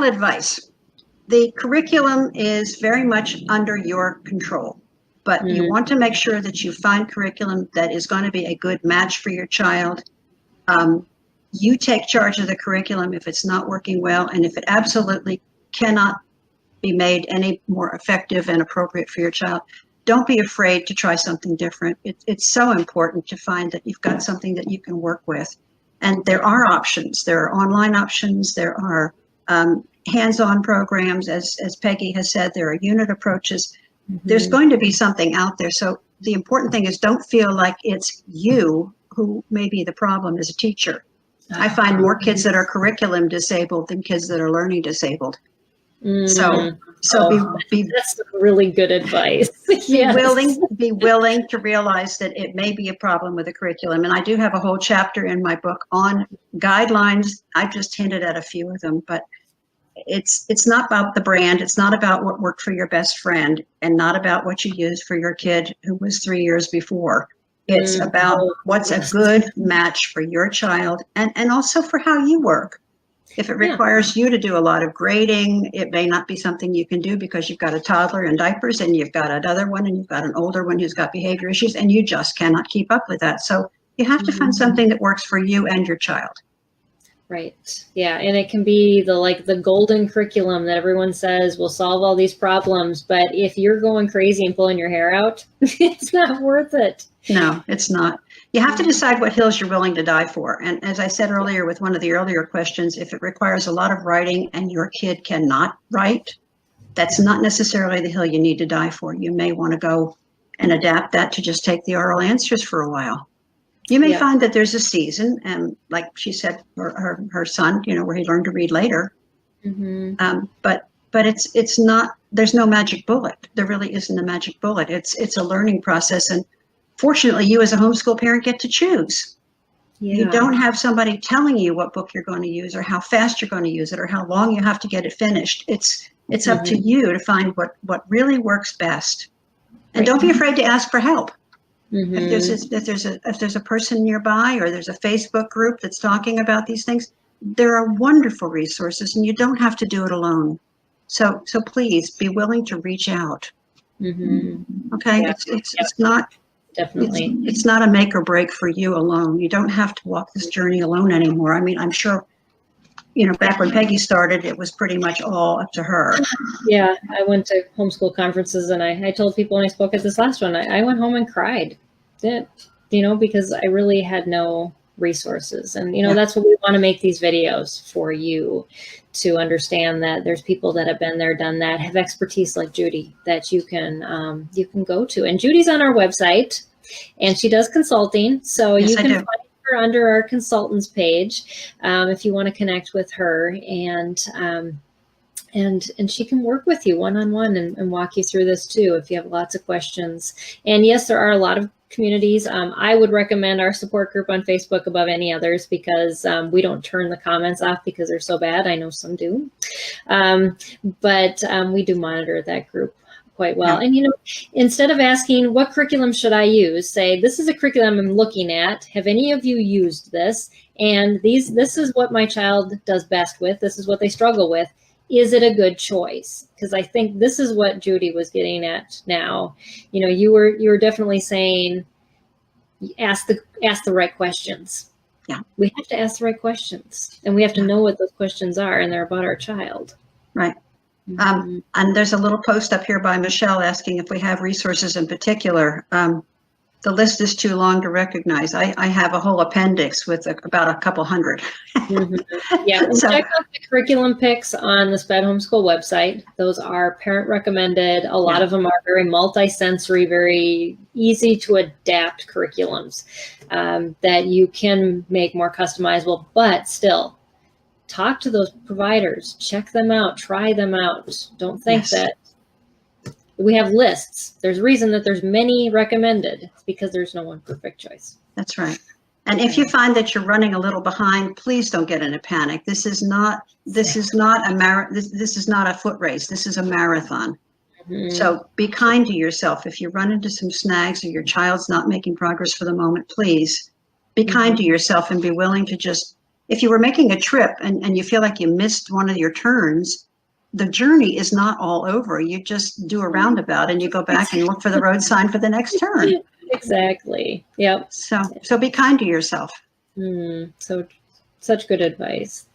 advice. The curriculum is very much under your control, but you want to make sure that you find curriculum that is going to be a good match for your child. You take charge of the curriculum if it's not working well, and if it absolutely cannot be made any more effective and appropriate for your child, don't be afraid to try something different. It's so important to find that you've got something that you can work with. And there are options. There are online options. There are hands-on programs. As Peggy has said, there are unit approaches. There's going to be something out there. So the important thing is don't feel like it's you who may be the problem as a teacher. I find more kids that are curriculum disabled than kids that are learning disabled. So that's really good advice. Be willing to realize that it may be a problem with the curriculum. And I do have a whole chapter in my book on guidelines. I've just hinted at a few of them, but it's not about the brand. It's not about what worked for your best friend and not about what you used for your kid who was 3 years before. It's about what's a good match for your child and also for how you work. If it requires you to do a lot of grading, it may not be something you can do because you've got a toddler in diapers and you've got another one and you've got an older one who's got behavior issues and you just cannot keep up with that. So you have to find something that works for you and your child. Right. Yeah. And it can be the golden curriculum that everyone says will solve all these problems. But if you're going crazy and pulling your hair out, it's not worth it. No, it's not. You have to decide what hills you're willing to die for. And as I said earlier with one of the earlier questions, if it requires a lot of writing and your kid cannot write, that's not necessarily the hill you need to die for. You may want to go and adapt that to just take the oral answers for a while. You may find that there's a season, and like she said, her son, where he learned to read later. But it's not. There's no magic bullet. There really isn't a magic bullet. It's a learning process, and fortunately, you as a homeschool parent get to choose. You don't have somebody telling you what book you're going to use, or how fast you're going to use it, or how long you have to get it finished. It's up to you to find what really works best, and don't be afraid to ask for help. If there's a person nearby or there's a Facebook group that's talking about these things, there are wonderful resources and you don't have to do it alone. So please be willing to reach out. Okay. Yeah. It's not definitely, it's not a make or break for you alone. You don't have to walk this journey alone anymore. I mean, I'm sure, back when Peggy started, it was pretty much all up to her. Yeah, I went to homeschool conferences and I told people when I spoke at this last one, I went home and cried, because I really had no resources. And, that's what we want to make these videos for you, to understand that there's people that have been there, done that, have expertise like Judi that you can go to. And Judi's on our website and she does consulting. So you can find under our consultants page if you want to connect with her, and she can work with you one-on-one and walk you through this too if you have lots of questions. And yes, there are a lot of communities. I would recommend our support group on Facebook above any others because we don't turn the comments off because they're so bad. I know some do, but we do monitor that group quite well. And, instead of asking what curriculum should I use, say, this is a curriculum I'm looking at. Have any of you used this? And this is what my child does best with. This is what they struggle with. Is it a good choice? Because I think this is what Judi was getting at now. You were definitely saying, ask the right questions. Yeah. We have to ask the right questions and we have to know what those questions are, and they're about our child. Right. And there's a little post up here by Michelle asking if we have resources in particular. The list is too long to recognize. I have a whole appendix with about a couple hundred. Yeah, so, check out the curriculum picks on the SPED Homeschool website. Those are parent recommended. A lot of them are very multi-sensory, very easy to adapt curriculums that you can make more customizable, but still, talk to those providers, check them out, try them out. Don't think that we have lists. There's a reason that there's many recommended. It's because there's no one perfect choice. That's right. And if you find that you're running a little behind, please don't get in a panic. This is not a foot race. This is a marathon. So be kind to yourself. If you run into some snags or your child's not making progress for the moment, please be kind to yourself and be willing to just if you were making a trip and you feel like you missed one of your turns, the journey is not all over. You just do a roundabout and you go back and look for the road sign for the next turn. Exactly. Yep. So be kind to yourself. So such good advice.